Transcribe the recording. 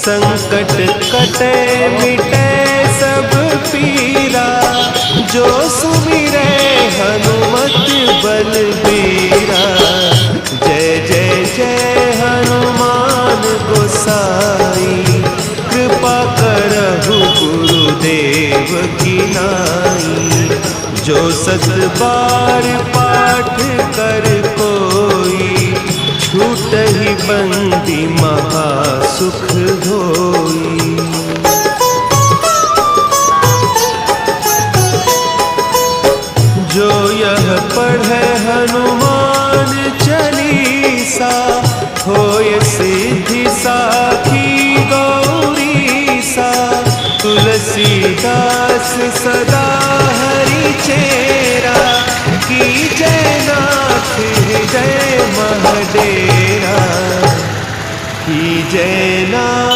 संकट कटे मिटे सब पीरा, जो सुमिरे हनुमत बलबीरा। जय जय जय हनुमान गोसाई, कृपा करहु गुरुदेव की नाई। जो सत बार पाठ कर कोई, छूटहि बंदी महासुख होई। जो यह पढ़े हनुमान चालीसा, होय सिद्धि साखी गौरीसा। तुलसीदास सदा हरि चेरा, की जय नाथ हृदय महडेरा। की जय नाथ